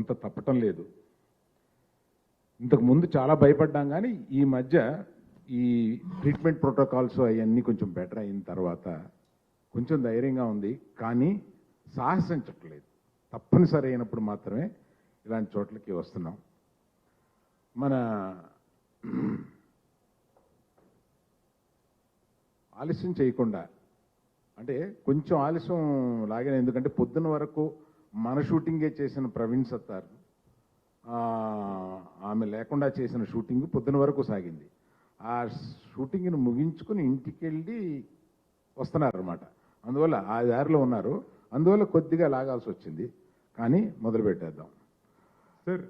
కొంత తప్పటం లేదు. ఇంతకు ముందు చాలా భయపడ్డాం, కానీ ఈ మధ్య ఈ ట్రీట్మెంట్ ప్రోటోకాల్స్ అవన్నీ కొంచెం బెటర్ అయిన తర్వాత కొంచెం ధైర్యంగా ఉంది. కానీ సాహసించట్లేదు. తప్పనిసరి అయినప్పుడు మాత్రమే ఇలాంటి చోట్లకి వస్తున్నాం. మన ఆలస్యం చేయకుండా, అంటే కొంచెం ఆలస్యం లాగిన, ఎందుకంటే పొద్దున వరకు మన షూటింగే చేసిన ప్రవీణ్ సత్తార్, ఆమె లేకుండా చేసిన షూటింగ్ పొద్దున వరకు సాగింది. ఆ షూటింగ్ని ముగించుకుని ఇంటికి వెళ్ళి వస్తున్నారన్నమాట. అందువల్ల ఆ దారిలో ఉన్నారు. అందువల్ల కొద్దిగా లాగాల్సి వచ్చింది. కానీ మొదలు పెట్టేద్దాం. సార్,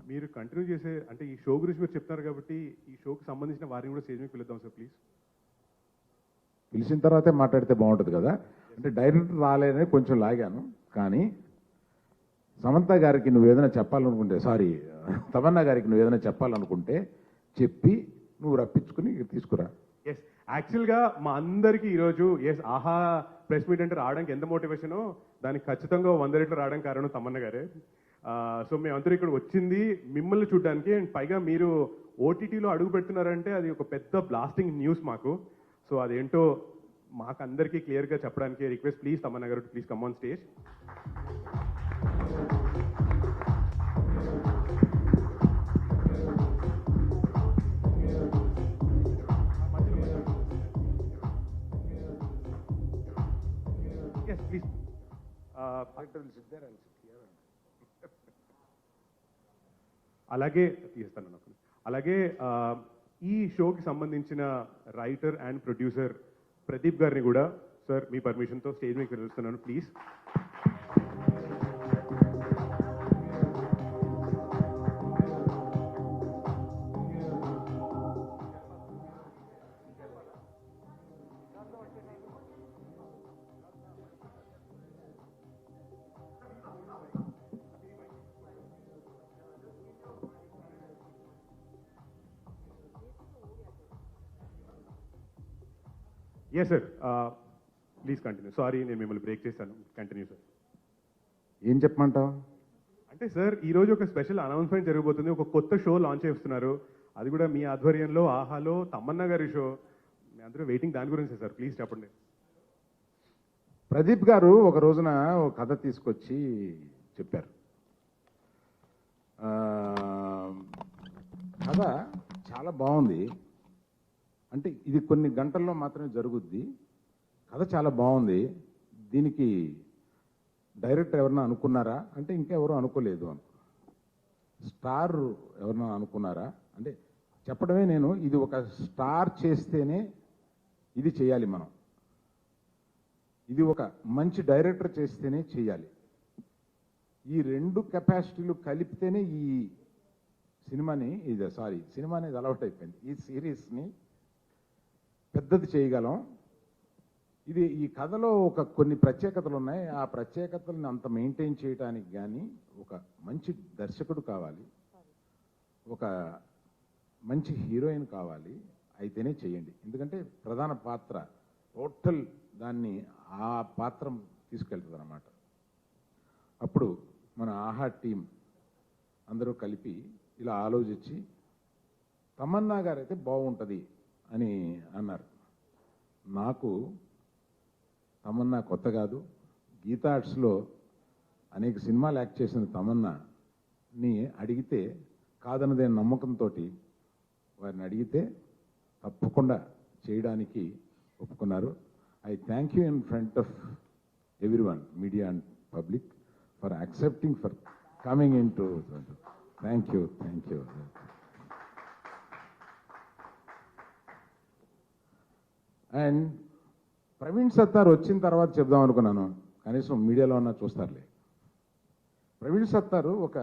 మీరు కంటిన్యూ చేసే, అంటే ఈ షో గురించి మీరు చెప్తారు కాబట్టి ఈ షోకి సంబంధించిన వారిని కూడా స్టేజ్ మీద పిలుద్దాం సార్, ప్లీజ్. పిలిచిన తర్వాతే మాట్లాడితే బాగుంటుంది కదా. అంటే డైరెక్టర్ రాలేదని కొంచెం లాగాను. కానీ సమంత గారికి నువ్వు ఏదైనా చెప్పాలనుకుంటే, సారీ తమన్నా గారికి నువ్వు ఏదైనా చెప్పాలనుకుంటే చెప్పి నువ్వు రప్పించుకుని తీసుకురా. ఎస్, యాక్చువల్గా మా అందరికీ ఈరోజు ఆహా ప్రెస్ మీట్ అంటే రావడానికి ఎంత మోటివేషనో దానికి ఖచ్చితంగా 100 రెట్లు రావడానికి కారణం తమన్నా గారే. సో మేమందరూ ఇక్కడ వచ్చింది మిమ్మల్ని చూడడానికి, అండ్ పైగా మీరు ఓటీటీలో అడుగు పెడుతున్నారంటే అది ఒక పెద్ద బ్లాస్టింగ్ న్యూస్ మాకు. సో అదేంటో మాకు అందరికీ క్లియర్గా చెప్పడానికి request, please Tamannaah garu, please come on stage. Yes please. అలాగే తీస్తాను నాకు. అలాగే ఈ షోకి సంబంధించిన రైటర్ అండ్ ప్రొడ్యూసర్ ప్రదీప్ గారిని కూడా సార్ మీ పర్మిషన్తో స్టేజ్ మీద పిలుస్తున్నాను, please. Yes sir, please continue. Sorry నేను మిమ్మల్ని బ్రేక్ చేశాను. Continue sir. ఏం చెప్పమంటావు? అంటే సార్, ఈరోజు ఒక స్పెషల్ అనౌన్స్మెంట్ జరగబోతుంది. ఒక కొత్త షో లాంచ్ చేస్తున్నారు, అది కూడా మీ ఆధ్వర్యంలో, ఆహాలో, తమన్నా గారి షో. మీ అందరూ వెయిటింగ్ దాని గురించి సార్, ప్లీజ్ చెప్పండి. ప్రదీప్ గారు ఒక రోజున ఒక కథ తీసుకొచ్చి చెప్పారు. కథ చాలా బాగుంది. అంటే ఇది కొన్ని గంటల్లో మాత్రమే జరుగుద్ది. కథ చాలా బాగుంది. దీనికి డైరెక్టర్ ఎవరన్నా అనుకున్నారా అంటే ఇంకెవరూ అనుకోలేదు అనుకో. స్టార్ ఎవరన్నా అనుకున్నారా అంటే చెప్పడమే. నేను ఇది ఒక స్టార్ చేస్తేనే ఇది చేయాలి మనం. ఇది ఒక మంచి డైరెక్టర్ చేస్తేనే చేయాలి. ఈ రెండు కెపాసిటీలు కలిపితేనే ఈ సినిమాని, సినిమా అనేది అలవాటు అయిపోయింది, ఈ సిరీస్ని పెద్దది చేయగలం. ఇది ఈ కథలో ఒక కొన్ని ప్రత్యేకతలు ఉన్నాయి. ఆ ప్రత్యేకతలను అంత మెయింటైన్ చేయడానికి కానీ ఒక మంచి దర్శకుడు కావాలి, ఒక మంచి హీరోయిన్ కావాలి. అయితేనే చేయండి. ఎందుకంటే ప్రధాన పాత్ర టోటల్ దాన్ని ఆ పాత్ర తీసుకెళ్తుంది అన్నమాట. అప్పుడు మన ఆహా టీం అందరూ కలిపి ఇలా ఆలోచించి తమన్నా గారు అయితే బాగుంటుంది అని అన్నారు. నాకు తమన్నా కొత్త కాదు. గీతా ఆర్ట్స్లో అనేక సినిమాలు యాక్ట్ చేసిన తమన్నాని అడిగితే కాదన్నదే నమ్మకంతో వారిని అడిగితే తప్పకుండా చేయడానికి ఒప్పుకున్నారు. I thank you in front of everyone, media and public, for accepting, for coming in to. Thank you. And Praveen Sattar వచ్చిన తర్వాత చెప్దాం అనుకున్నాను, కనీసం మీడియాలో ఉన్న చూస్తారులే. ప్రవీణ్ సత్తారు ఒక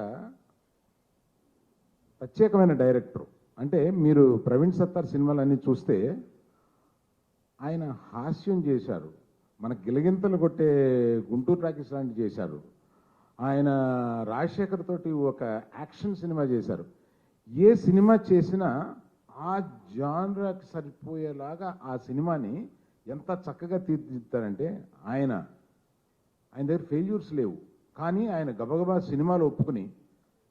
ప్రత్యేకమైన డైరెక్టర్. అంటే మీరు ప్రవీణ్ సత్తార్ సినిమాలన్నీ చూస్తే ఆయన హాస్యం చేశారు, మన గిలగింతలు కొట్టే గుంటూరు టాకీస్ లాంటివి చేశారు. ఆయన రాజశేఖర్ తోటి ఒక యాక్షన్ సినిమా చేశారు. ఏ సినిమా చేసినా ఆ జానరాకి సరిపోయేలాగా ఆ సినిమాని ఎంత చక్కగా తీర్చిదిద్దారంటే ఆయన దగ్గర ఫెయిల్యూర్స్ లేవు. కానీ ఆయన గబగబా సినిమాలు ఒప్పుకుని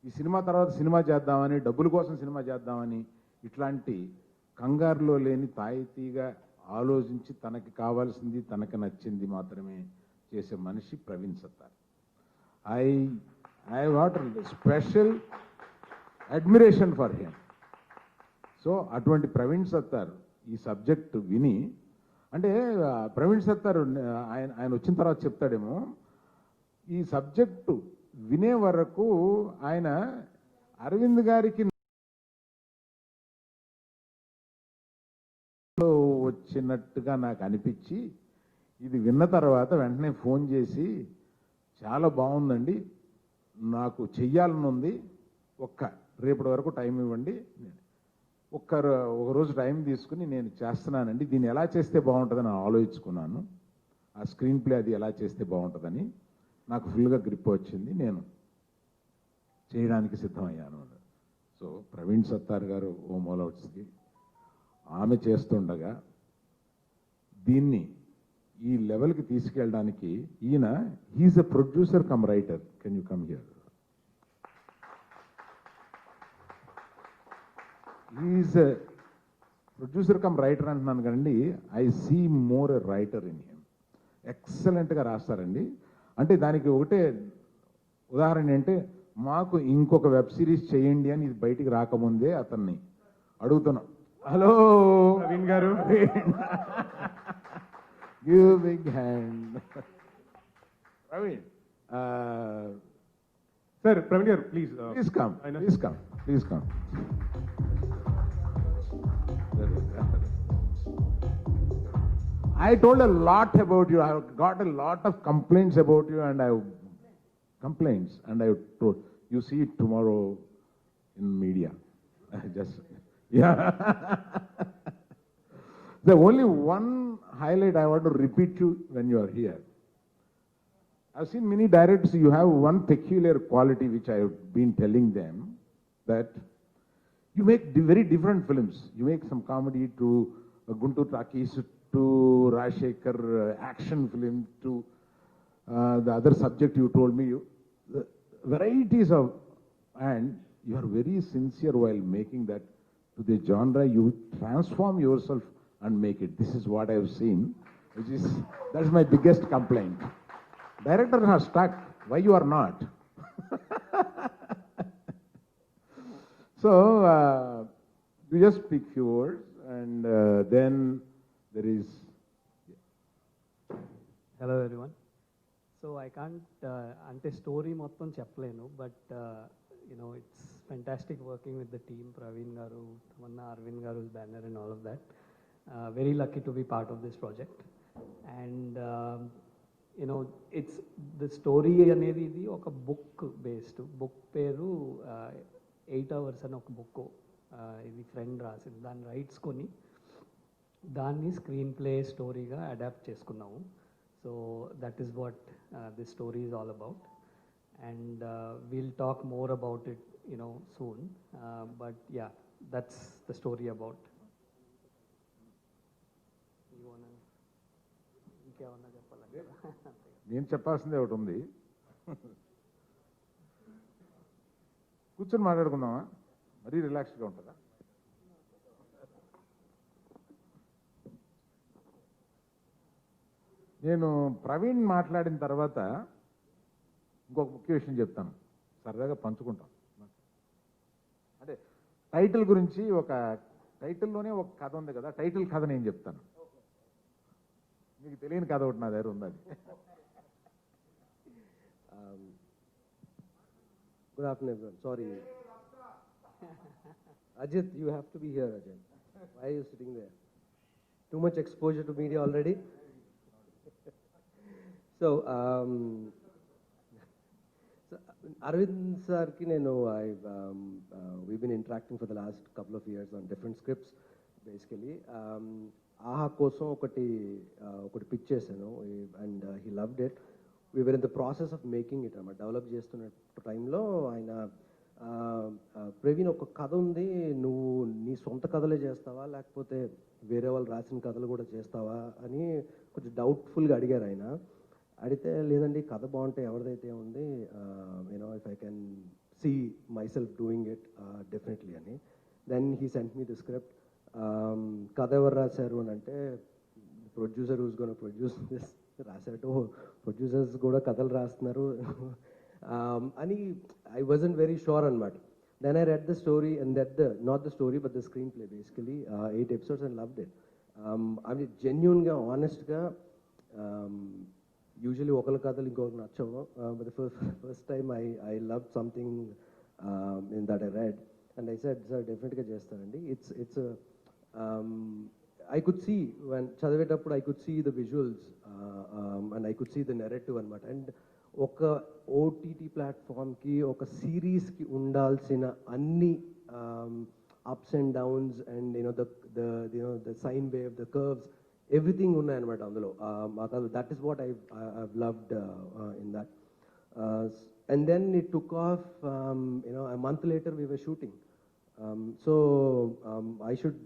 ఈ సినిమా తర్వాత సినిమా చేద్దామని, డబ్బుల కోసం సినిమా చేద్దామని, ఇట్లాంటి కంగారులో లేని తాయితీగా ఆలోచించి తనకి కావాల్సింది, తనకి నచ్చింది మాత్రమే చేసే మనిషి Praveen Sattar. I what special admiration for him. So అటువంటి ప్రవీణ్ సత్తార్ ఈ సబ్జెక్ట్ విని, అంటే ప్రవీణ్ సత్తార్ ఆయన వచ్చిన తర్వాత చెప్తాడేమో, ఈ సబ్జెక్టు వినే వరకు ఆయన అరవింద్ గారికి వచ్చినట్టుగా నాకు అనిపించి, ఇది విన్న తర్వాత వెంటనే ఫోన్ చేసి చాలా బాగుందండి, నాకు చెయ్యాలని ఉంది, రేపటి వరకు టైం ఇవ్వండి, ఒక రోజు టైం తీసుకుని నేను చేస్తున్నానండి, దీన్ని ఎలా చేస్తే బాగుంటుందని ఆలోచించుకున్నాను, ఆ స్క్రీన్ ప్లే అది ఎలా చేస్తే బాగుంటుందని నాకు ఫుల్గా గ్రిప్ వచ్చింది, నేను చేయడానికి సిద్ధమయ్యాను. సో ప్రవీణ్ సత్తార్ గారు ఓ మోలౌట్స్కి ఆమె చేస్తుండగా దీన్ని ఈ లెవెల్కి తీసుకెళ్ళడానికి ఈయన he is a producer cum writer. Can you come here? He is a producer cum writer అంటున్నాను కదండి. I see more a writer in him. ఎక్సలెంట్గా రాస్తారండి. అంటే దానికి ఒకటే ఉదాహరణ ఏంటంటే, మాకు ఇంకొక వెబ్ సిరీస్ చేయండి అని ఇది బయటికి రాకముందే అతన్ని అడుగుతున్నాం. Hello Praveen garu, give big hand. Praveen, sir Praveen garu please please come, please come, please come. I told a lot about you. I have got a lot of complaints about you, and I told you see it tomorrow in media. Just yeah. The only one highlight I want to repeat you when you are here. I've seen many directors. You have one peculiar quality which I have been telling them, that you make very different films. You make some comedy to Guntur Takis, to Rajshekhar, action film, to the other subject you told me, the varieties of, and you are very sincere while making that to the genre. You transform yourself and make it. This is what I have seen, that's my biggest complaint. Directors are stuck. Why you are not? So you just speak few words, and then there is. Hello everyone. So I can't ante story mottham cheppalenu, but it's fantastic working with the team, Praveen garu, Tamanna, Arvind garu's banner and all of that. Very lucky to be part of this project. And it's the story anedi idi oka book based book peru 8 hours అని ఒక book ఇది friend రాసింది. దాన్ని rights కొని దాన్ని screen play స్టోరీగా adapt చేసుకున్నాము. So that is what this story is all about, and we'll talk more about it soon. But yeah, that's the story about. ఇంకేమన్నా చెప్పాలంటే నేను చెప్పాల్సిందే ఒకటి ఉంది. కూర్చొని మాట్లాడుకుందామా? మరీ రిలాక్స్డ్గా ఉంటుందా? నేను ప్రవీణ్ మాట్లాడిన తర్వాత ఇంకొక ముఖ్య విషయం చెప్తాను, సరదాగా పంచుకుంటాం. అంటే టైటిల్ గురించి, టైటిల్లోనే ఒక కథ ఉంది కదా, టైటిల్ కథ నేను చెప్తాను. మీకు తెలియని కథ ఒకటి నా దగ్గర ఉంది. అది Good afternoon, everyone. Sorry. Ajit, you have to be here, Ajit. Why are you sitting there? Too much exposure to media already? So, Arvind sir ki we've been interacting for the last couple of years on different scripts, basically. Aha kosam okati pitch chesanu, and he loved it. We were in the process of making it. Develop చేస్తున్న టైంలో ఆయన ప్రవీణ్ ఒక కథ ఉంది, నువ్వు నీ సొంత కథలే చేస్తావా లేకపోతే వేరే వాళ్ళు రాసిన కథలు కూడా చేస్తావా అని కొంచెం డౌట్ఫుల్గా అడిగారు ఆయన. అడిగితే లేదండి కథ బాగుంటే ఎవరిదైతే ఉంది you know if I can see myself doing it definitely అని. Then he sent me the script. కథ ఎవరు రాశారు అని అంటే producer who's gonna produce this రాశాడు. ప్రొడ్యూసర్స్ కూడా కథలు రాస్తున్నారు అని ఐ వాజంట్ వెరీ షూర్ అనమాట. Then I read the story and not the story but the screenplay basically, 8 episodes and loved it. I mean genuine ga honest ga, usually okala kadalu inkoku nachavu, but the first time I loved something in that I read and I said sir definitely ga chestarandi. It's a I could see when chadivetappudu I could see the visuals and I could see the narrative anamata. And ఒక OTT ప్లాట్ఫామ్కి ఒక సిరీస్కి ఉండాల్సిన అన్ని ups and downs and the sine wave, the curves, everything ఉన్నాయన్నమాట అందులో. That is what I loved in that. And then it took off a month later we were shooting. So I should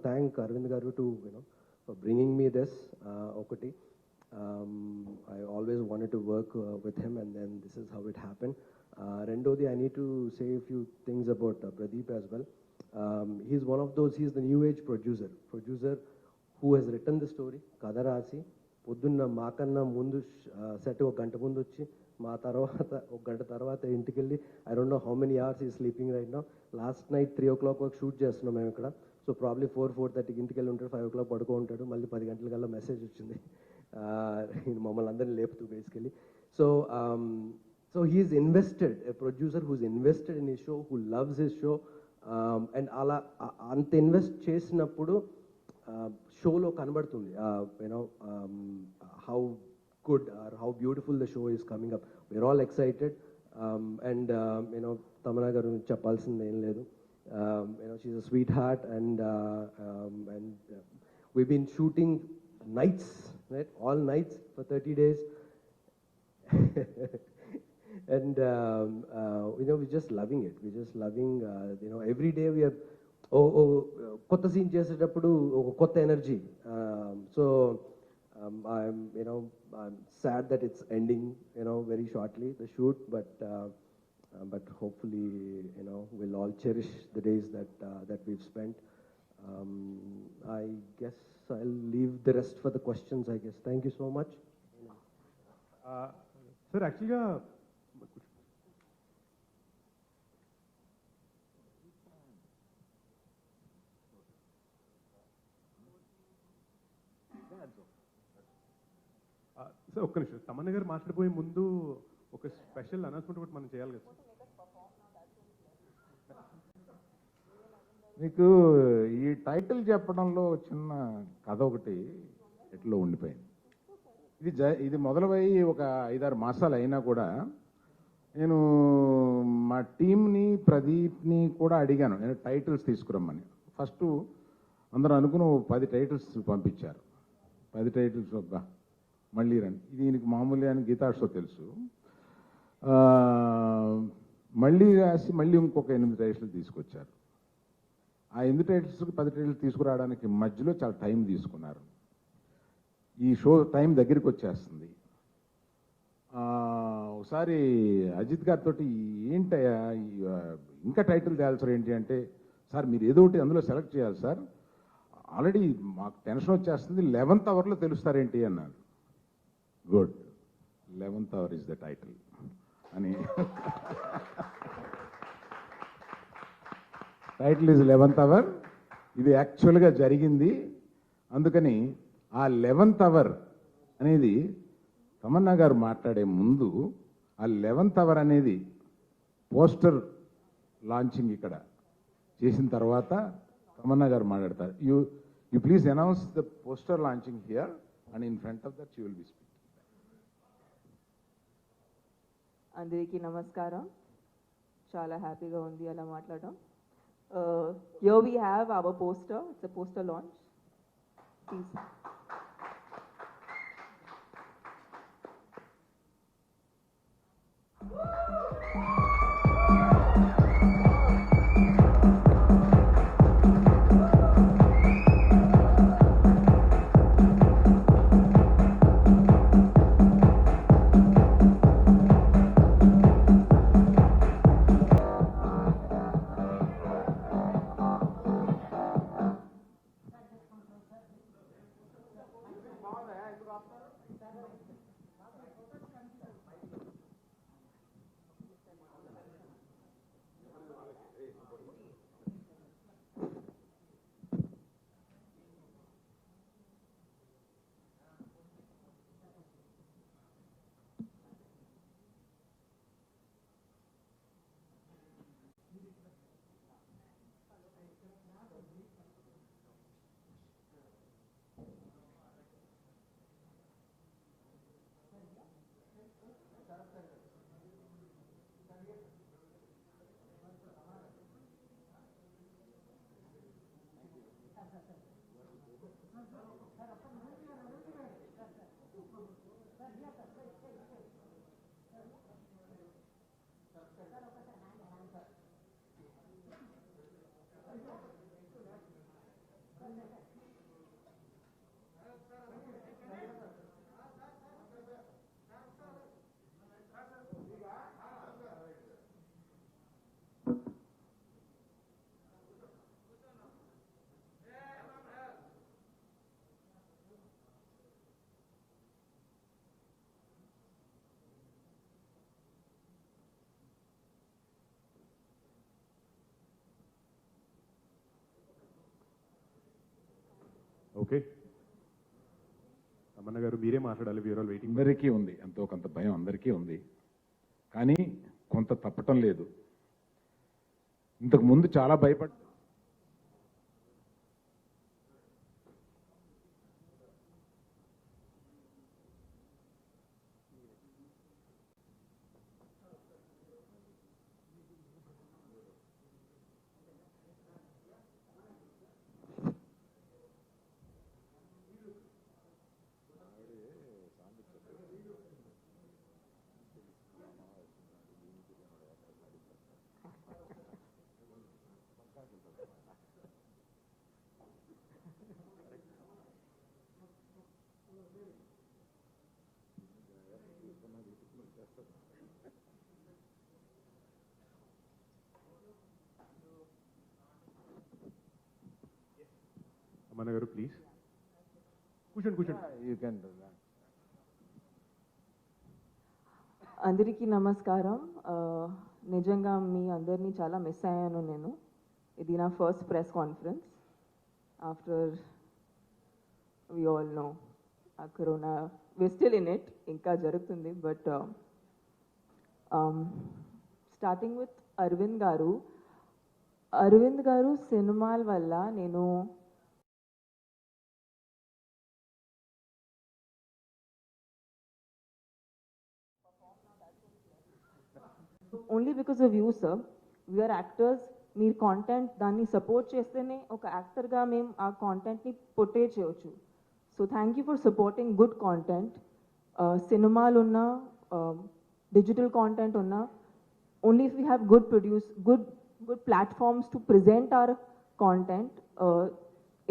thank Arvind garu to for bringing me this okati. I always wanted to work with him and then this is how it happened. Rendodi, I need to say a few things about Pradeep as well. He's one of those, he's the new age producer who has written the story. Kada rasi పొద్దున్న మాకన్నా ముందు set ఒక గంట ముందు వచ్చి మా తర్వాత ఒక గంట తర్వాత ఇంటికి వెళ్ళి I don't know how many hours ఈ sleeping right now. Last night 3 o'clock వరకు షూట్ చేస్తున్నాం మేము ఇక్కడ. సో ప్రాబ్లీ 4-4:30కి ఇంటికి వెళ్ళి ఉంటాడు, 5 o'clock పడుకో ఉంటాడు. మళ్ళీ 10 గంటలకల్లా మెసేజ్ వచ్చింది మమ్మల్ని అందరినీ లేపుతూ basically. So he is invested, a producer who's invested in his show, who loves his show. And అలా అంత ఇన్వెస్ట్ చేసినప్పుడు షోలో కనబడుతుంది how good are how beautiful the show is coming up. We are all excited. And Tamannaah garu చెప్పాల్సింది ఏం లేదు. She is a sweetheart and we've been shooting nights, right? All nights for 30 days. And we're just loving it. We're just loving, every day we have kotta scene చేసేటప్పుడు ఒక కొత్త energy. So I'm sad that it's ending very shortly, the shoot, but hopefully we'll all cherish the days that we've spent. I guess I'll leave the rest for the questions, I guess. Thank you so much. Sir యాక్చువల్గా sir ఒక్క నిమిషం, తమన్నా గారు మాట్లాడిపోయే ముందు ఒక special announcement ఒకటి మనం చేయాలి కదా. మీకు ఈ టైటిల్ చెప్పడంలో చిన్న కథ ఒకటి ఎట్లో ఉండిపోయింది. ఇది మొదలై ఒక 5-6 మాసాలు అయినా కూడా నేను మా టీంని ప్రదీప్ని కూడా అడిగాను నేను టైటిల్స్ తీసుకురమ్మని. ఫస్ట్ అందరూ అనుకుని 10 టైటిల్స్ పంపించారు. 10 టైటిల్స్ మళ్ళీ రండి, ఇది దీనికి మామూలుగా అని గీతా షో తెలుసు. మళ్ళీ రాసి మళ్ళీ ఇంకొక 8 టైటిల్స్ తీసుకొచ్చారు. ఆ 8 టైటిల్స్కి 10 టైటిల్స్ తీసుకురావడానికి మధ్యలో చాలా టైం తీసుకున్నారు. ఈ షో టైం దగ్గరికి వచ్చేస్తుంది. ఒకసారి అజిత్ గారితో ఏంటయ్యా ఇంకా టైటిల్ తేయాలి సార్ ఏంటి అంటే, సార్ మీరు ఏదో ఒకటి అందులో సెలెక్ట్ చేయాలి సార్, ఆల్రెడీ మాకు టెన్షన్ వచ్చేస్తుంది, 11th అవర్లో తెలుస్తారేంటి అన్నారు. Good, 11th hour is the title అని. Title is 11th hour. ఇది యాక్చువల్గా జరిగింది. అందుకని ఆ 11th అవర్ అనేది తమన్నా గారు మాట్లాడే ముందు ఆ 11th అవర్ అనేది పోస్టర్ లాంచింగ్ ఇక్కడ చేసిన తర్వాత తమన్నా గారు మాట్లాడతారు. You please announce the poster launching here and in front of that you will be speaking. అందరికీ నమస్కారం. చాలా హ్యాపీగా ఉంది అలా మాట్లాడడం. Here we have our poster. It's a poster launch. Please. Okay Tamannaah గారు మీరే మాట్లాడాలి, వీఆర్ ఆల్ వెయిటింగ్. అందరికీ ఉంది, ఎంతో కొంత భయం అందరికీ ఉంది, కానీ కొంత తప్పటం లేదు. ఇంతకు ముందు చాలా భయపడ్ తమన్నా గారు ప్లీజ్ కూర్చోండి. యూ కెన్ అందరికీ నమస్కారం. నిజంగా మీ అందరినీ చాలా మిస్ అయ్యాను నేను. ఇది నా first press conference after we all know uh corona we still in it, ఇంకా జరుగుతుంది. బట్ స్టార్టింగ్ విత్ అరవింద్ గారు సినిమాల వల్ల నేను only because of you sir, we're actors. మీరు కాంటెంట్ దాన్ని సపోర్ట్ చేస్తేనే ఒక యాక్టర్గా మేము ఆ కాంటెంట్ని పొట్రే చేయవచ్చు. So thank you for supporting good content. సినిమాలు ఉన్నా డిజిటల్ కాంటెంట్ ఉన్నా, only if we have good platforms to present our content,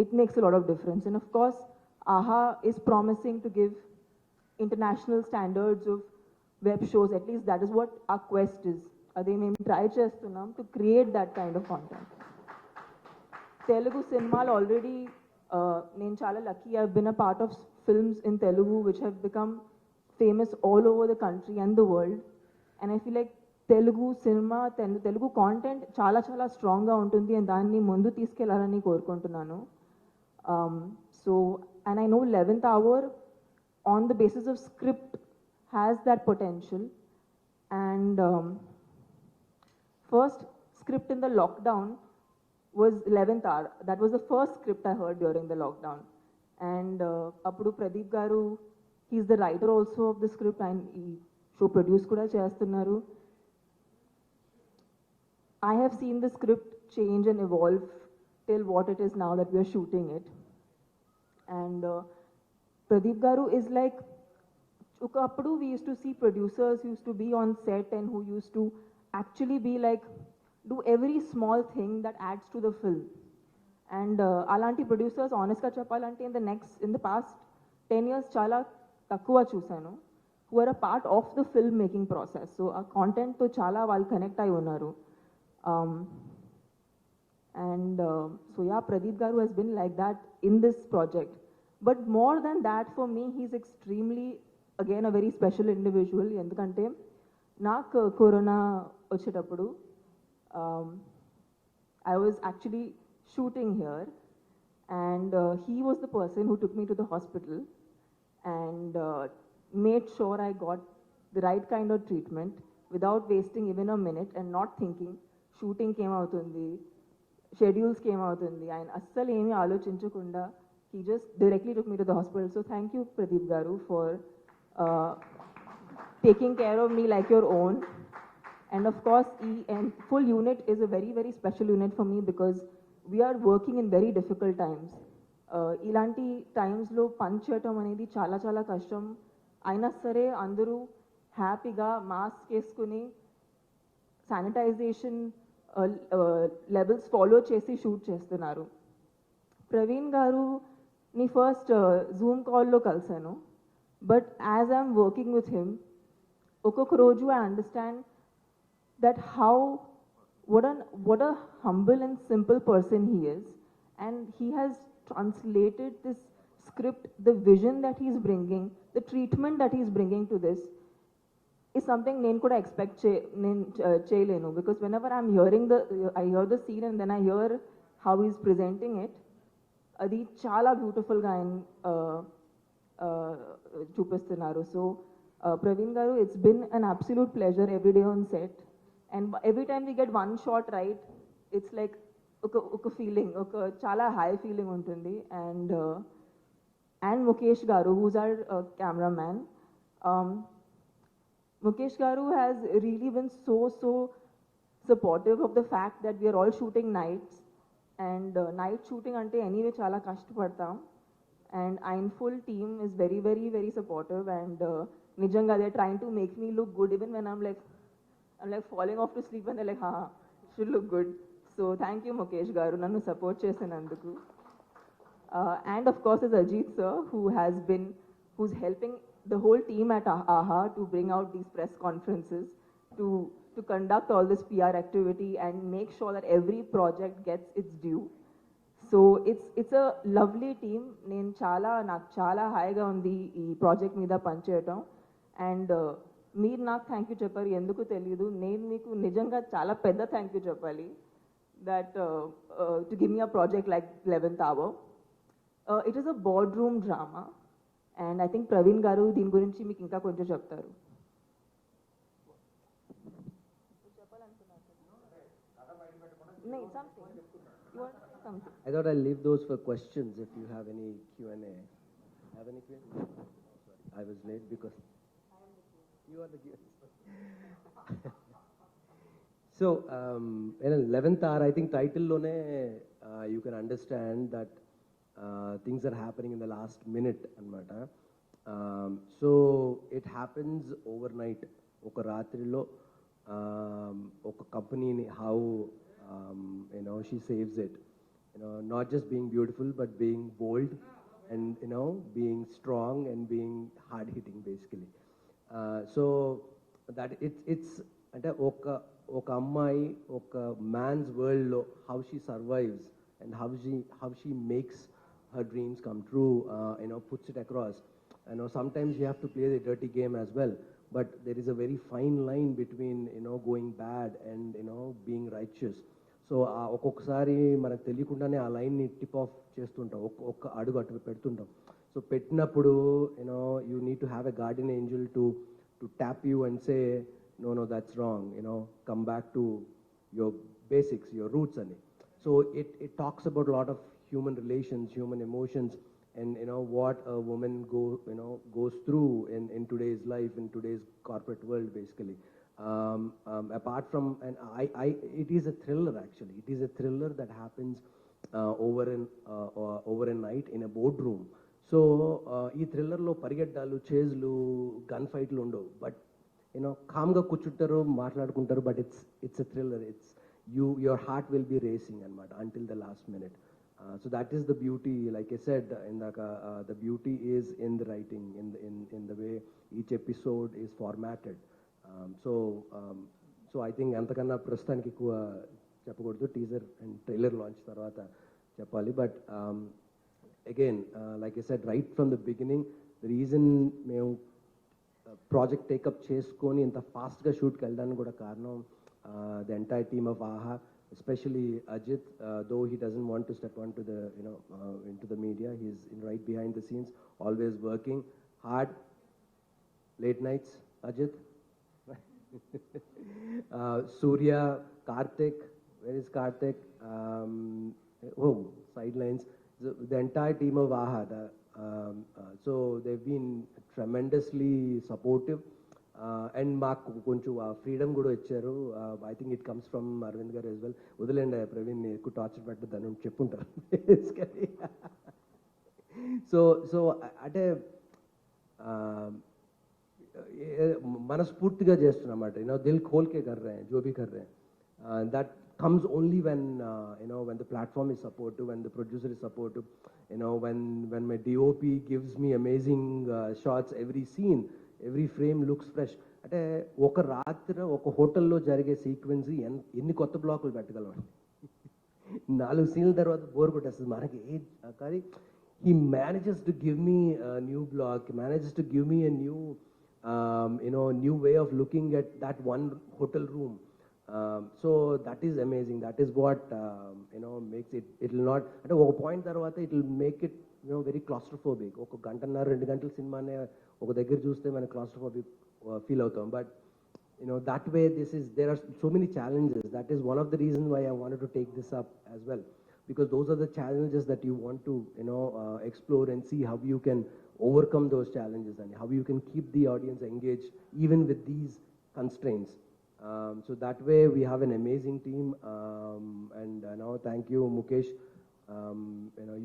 it makes a lot of difference. And of course, AHA is promising to give international standards of web shows. At least that is what our quest is. Ade mem try chestunnam to create that kind of content. Telugu cinema already, nen chala lucky. I've been a part of films in Telugu which have become famous all over the country and the world. And I feel like Telugu cinema, Telugu content చాలా చాలా స్ట్రాంగ్గా ఉంటుంది and దాన్ని ముందు తీసుకెళ్లాలని కోరుకుంటున్నాను. So and I know 11th hour on the basis of script has that potential. And first script in the lockdown was 11th hour. That was the first script I heard during the lockdown. And appudu Pradeep garu, he's the writer also of the script and he show produce kuda chestunnaru. I have seen the script change and evolve till what it is now that we are shooting it. And Pradeep garu is like, appudu we used to see producers who used to be on set and who used to actually be like, do every small thing that adds to the film. And alanti producers, honest ga cheppalante, in the past 10 years chala takkuva chusanu, who are a part of the film making process. So our content to chala వాళ్ళు connect అయి ఉన్నారు. So yeah, Pradeep garu has been like that in this project. But more than that, for me, he's extremely, again, a very special individual. ఎందుకంటే నాకు corona వచ్చేటప్పుడు I was actually shooting here, and he was the person who took me to the hospital and made sure I got the right kind of treatment without wasting even a minute and not thinking shooting came అవుతుంది, schedules came అవుతుంది, and అస్సలు ఏమీ ఆలోచించకుండా he just directly took me to the hospital. So thank you, Pradeep garu, for taking care of me like your own. And of course, and full unit is a very, very special unit for me because we are working in very difficult times. ఇలాంటి టైమ్స్లో పనిచేయటం అనేది చాలా చాలా కష్టం. అయినా సరే అందరూ హ్యాపీగా మాస్క్ వేసుకుని శానిటైజేషన్ లెవెల్స్ ఫాలో చేసి షూట్ చేస్తున్నారు. ప్రవీణ్ గారు ని ఫస్ట్ జూమ్ కాల్లో కలిసాను, but as I'm working with him ఒక్కొక్క రోజు I understand that how what a humble and simple person he is, and he has translated this script, the vision that he's bringing, the treatment that he's bringing to this is something నేను కూడా expect చేయలేను, because whenever I'm hearing I hear the scene and then I hear how he's presenting it, అది చాలా బ్యూటిఫుల్గా ఆయన చూపిస్తున్నారు. So Praveen గారు, it's been an absolute pleasure every day on set, and every time we get one shot right, it's like ఒక feeling, ఒక చాలా high feeling ఉంటుంది. And Mukesh Garu, who's our cameraman, Mukesh Garu has really been so supportive of the fact that we are all shooting nights, and night shooting ante anyway chala kashtapadtam, and I'm full team is very supportive, and nijanga they're trying to make me look good even when I'm like falling off to sleep, and they're like, ha, should look good. So thank you Mukesh Garu, nannu support chesinanduku. And of course is Ajit sir, who's helping the whole team at AHA to bring out these press conferences, to conduct all this PR activity and make sure that every project gets its due. So it's a lovely team. నాకు చాలా హాయిగా ఉంది ఈ project మీద పనిచేయటం. And మీరు నాకు thank you చెప్పారు, ఎందుకు తెలియదు, నేను మీకు నిజంగా చాలా పెద్ద థ్యాంక్ యూ చెప్పాలి, that to give me a project like 11th hour. It is a board room drama, and I think Praveen గారు దీని గురించి మీకు ఇంకా కొంచెం చెప్తారు. I thought I'll leave those for questions if you have any Q&A. Have any Q&A? Oh, sorry, I was late because you are the Q&A. So, in 11th hour, I think title lone you can understand that things are happening in the last minute anamata. So it happens overnight. Oka ratrilo oka company ni how she saves it. Not just being beautiful but being bold, and being strong and being hard hitting basically. So that it's ante oka ammai oka man's world lo how she survives and how she makes her dreams come true, puts it across. Sometimes you have to play the dirty game as well, but there is a very fine line between going bad and being righteous. So ఒక్కొక్కసారి మనకు తెలియకుండానే ఆ లైన్ని tip of చేస్తుంటాం, ఒక్క అడుగు అటు పెడుతుంటాం. సో పెట్టినప్పుడు you need to have a garden angel to tap you and say no that's wrong, come back to your basics, your roots అని. So it talks about lot of human relations, human emotions, and what a woman goes through in today's life, in today's corporate world basically. Apart from, and it is a thriller actually. It is a thriller that happens over a night in a boardroom. So ee thriller lo పరిగెట్టాలు, చేజ్లు, gun ఫైట్లు ఉండవు, but కామ్గా కూర్చుంటారు, మాట్లాడుకుంటారు, but it's a thriller. It's your heart will be racing anamata until the last minute. So that is the beauty, like I said indaka, the beauty is in the writing, in the way each episode is formatted. So I think అంతకన్నా ప్రస్తుతానికి ఎక్కువ చెప్పకూడదు, teaser and trailer launch తర్వాత చెప్పాలి. But again like I said right from the beginning, the reason మేము project take up చేసుకొని ఇంత ఫాస్ట్గా షూట్కి వెళ్ళడానికి కూడా కారణం ద ఎంటైర్ టీమ్ ఆఫ్ ఆహా, especially Ajit, though he doesn't want to step onto the into the media, he's right behind the scenes, always working hard, late nights. Ajit, Surya, Karthik, where is Karthik? Sidelines. The entire team of AHA, so they've been tremendously supportive. And మాకు కొంచెం freedom కూడా ఇచ్చారు. I think it comes from Aravind garu as well. వదిలేండి ప్రవీణ్ ఎక్కువ torture పెట్టద్దని చెప్పుంటారు basically. So అంటే మనస్ఫూర్తిగా చేస్తున్నమాట, దిల్ ఖోల్ కే కర్ రే, జో భీ కర్ రే, that comes only when when the platform is supportive, when the producer is supportive, when my DOP gives me amazing shots, every scene, every frame looks fresh. అంటే ఒక రాత్రి ఒక హోటల్లో జరిగే సీక్వెన్స్ ఎన్ని కొత్త బ్లాకులు పెట్టగలం? 4 సీన్ల తర్వాత బోర్ కొట్టేస్తుంది మనకి. కానీ he manages to give me a new block, he manages to give me a new new way of looking at that one hotel room. So that is amazing. That is what makes it will not at a point tarvata it will make it very claustrophobic. Oka gantannara 2 gantal cinema ne oka daggara chuste mana claustrophobic feel avutam. But that way there are so many challenges. That is one of the reasons why I wanted to take this up as well, because those are the challenges that you want to explore and see how you can overcome those challenges and how you can keep the audience engaged even with these constraints. So that way we have an amazing team, and now thank you Mukesh.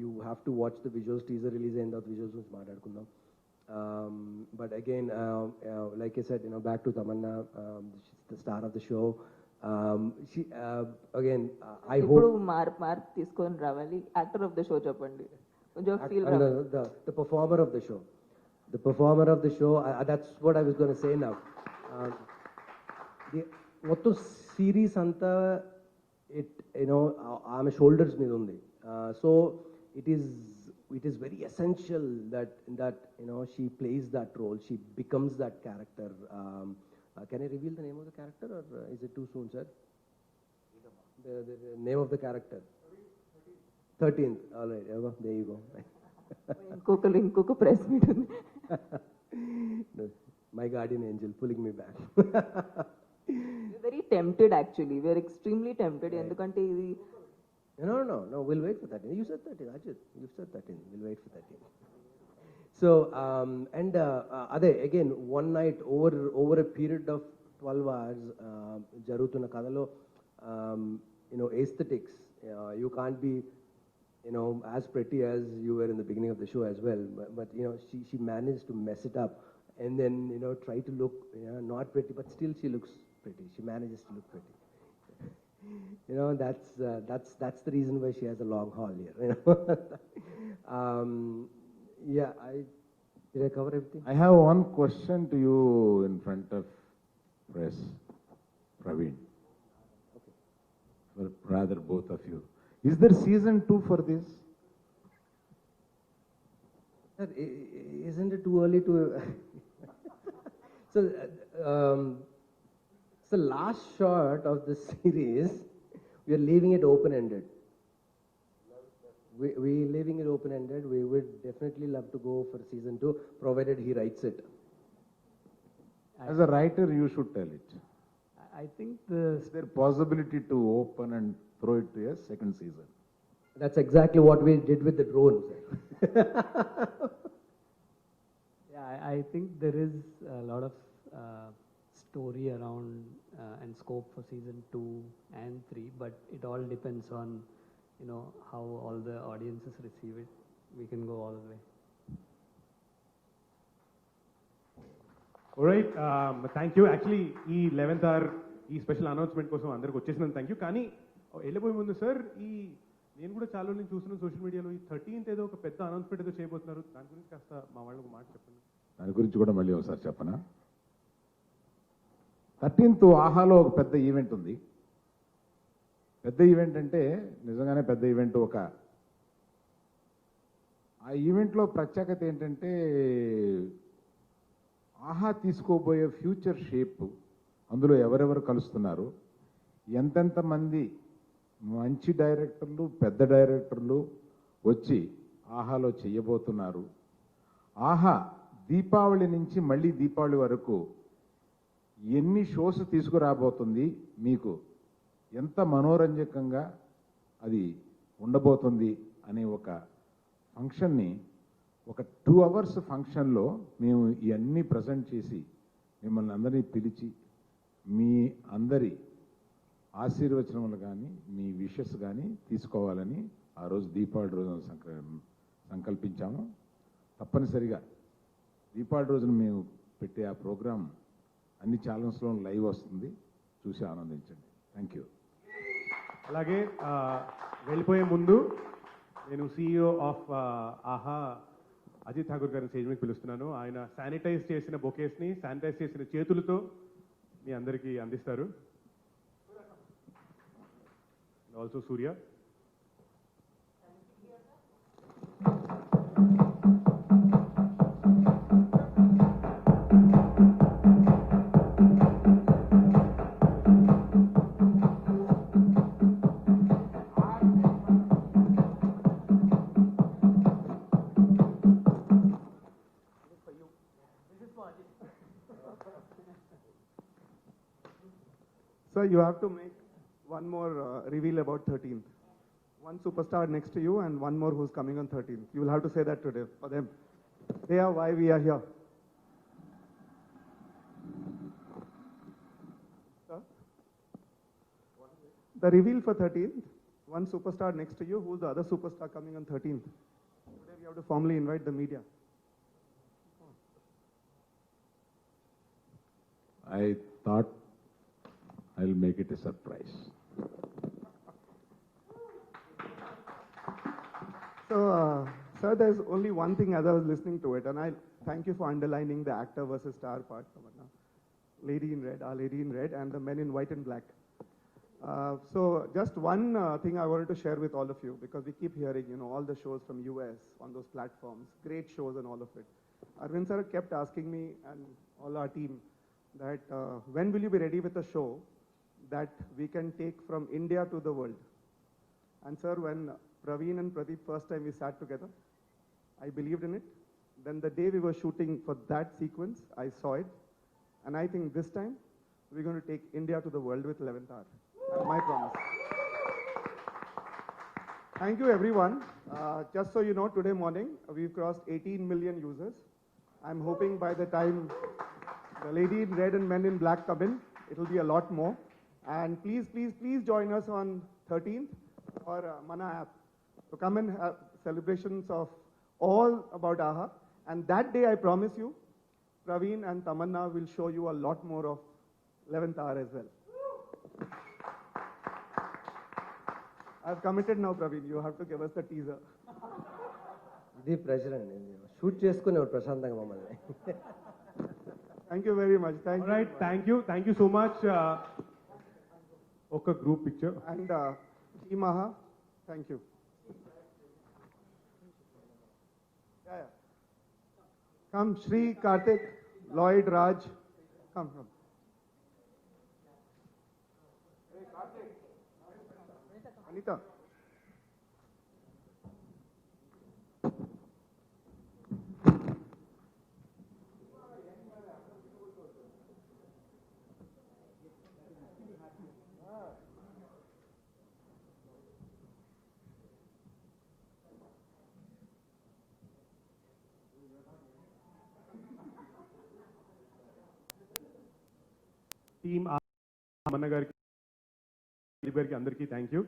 You have to watch the visuals, teaser release and the visuals guరించి మాట్లాడుకుందాం. But again, like I said, back to Tamanna, she's the star of the show. She again, I hope ఇప్పుడు mark తీసుకొని రావాలి. Actor of the show చెప్పండి, కొంచెం feel రావాలి. The performer of the show, the performer of the show. That's what I was going to say now. మొత్తం series అంతా ఆమె shoulders మీద ఉంది. So it is very essential that she plays that role, she becomes that character. Can I reveal the name of the character, or is it too soon, sir? The name of the character, 13th. All right, there you go. ఇంకొక press meet ఉంది. My guardian angel pulling me back. Very tempted actually, we're extremely tempted. ఎందుకంటే ఇది No, we'll wait for 13. You said 13, Ajit. You said 13. We'll wait for 13. So, and again, one night over a period of 12 hours, jarutuna kadalo, aesthetics. You can't be, as pretty as you were in the beginning of the show as well. But she managed to mess it up, and then try to look not pretty, but still she looks pretty. She manages to look pretty. That's the reason why she has a long haul here. Yeah, did I cover everything? I have one question to you in front of press, Praveen. Okay. Or rather, both of you. Is there season 2 for this? Sir, isn't it too early to? So last shot of the series, we are leaving it open-ended. We're leaving it open-ended. We would definitely love to go for season 2, provided he writes it. As a writer, you should tell it. I think Is there possibility to open and throw it to a second season? That's exactly what we did with the drones. I think there is a lot of story around and scope for season 2 and 3, but it all depends on how all the audiences receive it. We can go all the way. Right, thank you. Actually ఈ 11th hour ఈ special announcement కోసం అందరికి వచ్చేసినందుకు thank you. కానీ వెళ్ళిపోయే ముందు sir, నేను కూడా చాలా నేను చూస్తున్నాను సోషల్ మీడియాలో, ఈ 13th ఏదో ఒక పెద్ద అనౌన్స్మెంట్ ఏదో చేయబోతున్నారు. దాని గురించి కాస్త మా వాళ్ళకు మాట చెప్పండి. దాని గురించి కూడా మళ్ళీ ఒకసారి చెప్పనా? 13th ఆహాలో ఒక పెద్ద ఈవెంట్ ఉంది. పెద్ద ఈవెంట్ అంటే నిజంగానే పెద్ద ఈవెంట్. ఆ ఈవెంట్లో ప్రత్యేకత ఏంటంటే ఆహా తీసుకోబోయే ఫ్యూచర్ షేప్, అందులో ఎవరెవరు కలుస్తున్నారు, ఎంతెంత మంది మంచి డైరెక్టర్లు, పెద్ద డైరెక్టర్లు వచ్చి ఆహాలో చెయ్యబోతున్నారు. ఆహా దీపావళి నుంచి మళ్ళీ దీపావళి వరకు ఎన్ని షోస్ తీసుకురాబోతుంది, మీకు ఎంత మనోరంజకంగా అది ఉండబోతుంది అనే ఒక ఫంక్షన్ని, ఒక 2 hours ఫంక్షన్లో మేము ఇవన్నీ ప్రజెంట్ చేసి మిమ్మల్ని అందరినీ పిలిచి మీ అందరి ఆశీర్వచనములు కానీ మీ విషెస్ కానీ తీసుకోవాలని ఆ రోజు దీపావళి రోజున సంకల్పించాము. తప్పనిసరిగా దీపావళి రోజున మేము పెట్టే ఆ ప్రోగ్రాం అన్ని ఛానల్స్లో లైవ్ వస్తుంది, చూసి ఆనందించండి. Thank you. అలాగే వెళ్ళిపోయే ముందు నేను CEO ఆఫ్ ఆహా అజిత్ ఠాకూర్ గారిని స్టేజ్ మీద పిలుస్తున్నాను. ఆయన శానిటైజ్ చేసిన బొకేస్ని శానిటైజ్ చేసిన చేతులతో మీ అందరికీ అందిస్తారు. Also Surya. Sir, you have to make one more reveal about 13th. One superstar next to you and one more who's coming on 13th. You will have to say that today for them. They are why we are here. Sir? The reveal for 13th, one superstar next to you, who's the other superstar coming on 13th. Today we have to formally invite the media. I thought I'll make it a surprise. So, sir, there's only one thing as I was listening to it, and I thank you for underlining the actor versus star part, Tamanna. Lady in red, our lady in red, and the men in white and black. So, just one thing I wanted to share with all of you, because we keep hearing, all the shows from US on those platforms, great shows and all of it. Arvind sir kept asking me and all our team that when will you be ready with a show that we can take from India to the world? And sir, when Praveen and Pradeep first time we sat together, I believed in it. Then the day we were shooting for that sequence, I saw it. And I think this time, we're going to take India to the world with 11th hour. That's my promise. Thank you everyone. Just so you know, today morning, we've crossed 18 million users. I'm hoping by the time the lady in red and men in black come in, it'll be a lot more. And please, please, please join us on 13th for Mana app. So come and have celebrations of all about AHA. And that day, I promise you, Praveen and Tamanna will show you a lot more of 11th hour as well. I've committed now, Praveen. You have to give us the teaser. ఇది pressure అండి, shoot చేసుకునే ప్రశాంతంగా మమ్మల్ని. Thank you very much. Thank All right, thank you so much. ఒక group picture. And Team AHA, thank you. Yeah. Come, Shri, Karthik, Lloyd, Raj. Come. Hey, Karthik. Anita. Team Amanna గారికి అందరికీ thank you.